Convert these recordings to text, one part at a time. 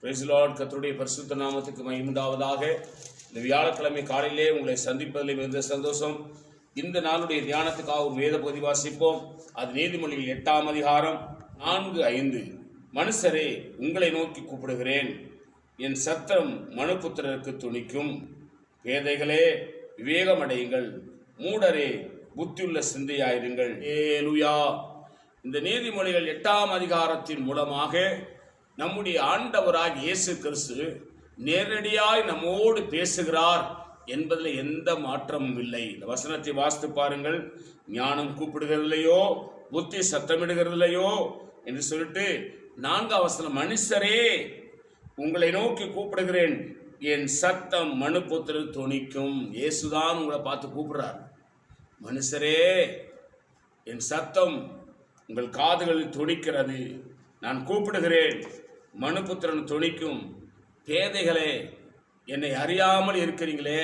Praise the Lord. கர்த்தருடைய பரிசுத்த நாமத்துக்கு மகிமை உண்டாவதாக. இந்த வியாழக்கிழமை காலையிலே உங்களை சந்திப்பதில் மிகுந்த சந்தோஷம். இந்த நாளுடைய தியானத்துக்காக ஒரு வேத பகுதி வாசிப்போம். அது நீதிமொழிகள் 8ஆம் அதிகாரம் 4-5. மனுஷரே, உங்களை நோக்கி கூப்பிடுகிறேன், என் சத்தம் மனுபுத்திரருக்கு துணிக்கும். பேதைகளே, விவேகமடையுங்கள், மூடரே, புத்தியுள்ள சிந்தையாயிருங்கள். அல்லேலூயா. இந்த நீதிமொழிகள் 8ஆம் அதிகாரத்தின் மூலமாக நம்முடைய ஆண்டவராகிய இயேசு கிறிஸ்து நேரடியாய் நம்மோடு பேசுகிறார் என்பதில் எந்த மாற்றமும் இல்லை. இந்த வசனத்தை வாசித்து பாருங்கள். ஞானம் கூப்பிடுகிறதில்லையோ, புத்தி சத்தமிடுகிறதில்லையோ என்று சொல்லிட்டு 4ஆம் வசனம், மனுஷரே, உங்களை நோக்கி கூப்பிடுகிறேன், என் சத்தம் மனுபுத்திரருக்கு துணிக்கும். இயேசுதான் உங்களை பார்த்து கூப்பிடுறார். மனுஷரே, என் சத்தம் உங்கள் காதுகளில் துணிக்கிறது. நான் கூப்பிடுகிறேன், மனுபுத்திரன் துணிக்கும். பேதைகளே, என்னை அறியாமல் இருக்கிறீங்களே,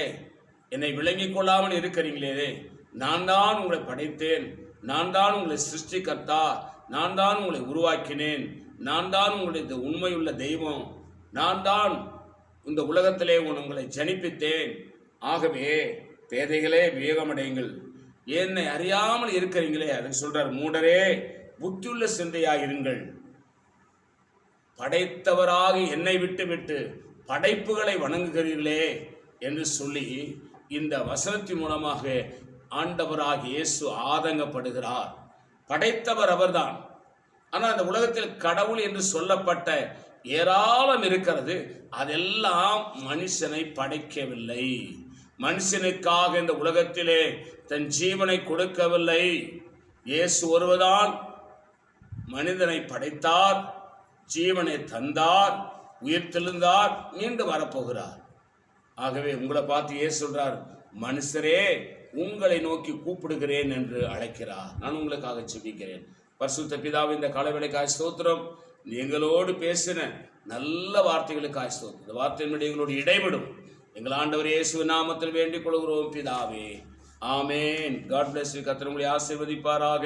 என்னை விளங்கிக் கொள்ளாமல் இருக்கிறீங்களே, நான் தான் உங்களை படைத்தேன், நான் தான் உங்களை சிருஷ்டிகர்த்தா, நான் தான் உங்களை உருவாக்கினேன், நான் தான் உங்களுடைய உண்மையுள்ள தெய்வம், நான் தான் இந்த உலகத்திலே உங்களை ஜனிப்பித்தேன். ஆகவே பேதைகளே, விவேகமடையுங்கள். என்னை அறியாமல் இருக்கிறீங்களே, அதை சொல்றார். மூடரே, புத்தியுள்ள சிந்தையாயிருங்கள். படைத்தவராக என்னை விட்டு படைப்புகளை வணங்குகிறீர்களே என்று சொல்லி இந்த வசனத்தின் மூலமாக ஆண்டவராக இயேசு ஆதங்கப்படுகிறார். படைத்தவர் அவர்தான். ஆனால் அந்த உலகத்தில் கடவுள் என்று சொல்லப்பட்ட ஏராளம் இருக்கிறது. அதெல்லாம் மனுஷனை படைக்கவில்லை. மனுஷனுக்காக இந்த உலகத்திலே தன் ஜீவனை கொடுக்கவில்லை. இயேசு ஒருவர்தான் மனிதனை படைத்தார், ஜீவனை தந்தார், உயிர்த்தெழுந்தார், மீண்டும் வரப்போகிறார். ஆகவே உங்களை பார்த்து இயேசு சொல்றார், மனுஷரே, உங்களை நோக்கி கூப்பிடுகிறேன் என்று அழைக்கிறார். நான் உங்களுக்காக ஜெபிக்கிறேன். பரிசுத்த பிதாவே, இந்த காலவேளைக்காய் ஸ்தோத்திரம். எங்களோடு பேசின நல்ல வார்த்தைகளுக்காய் ஸ்தோத்திரம். இந்த வார்த்தையினுடைய எங்களோடு இடைவிடும். எங்கள் ஆண்டவர் இயேசுவின் நாமத்தில் வேண்டிக் கொள்கிறோம் பிதாவே. ஆமேன். God bless you. கர்த்தர் உங்களை ஆசீர்வதிப்பாராக.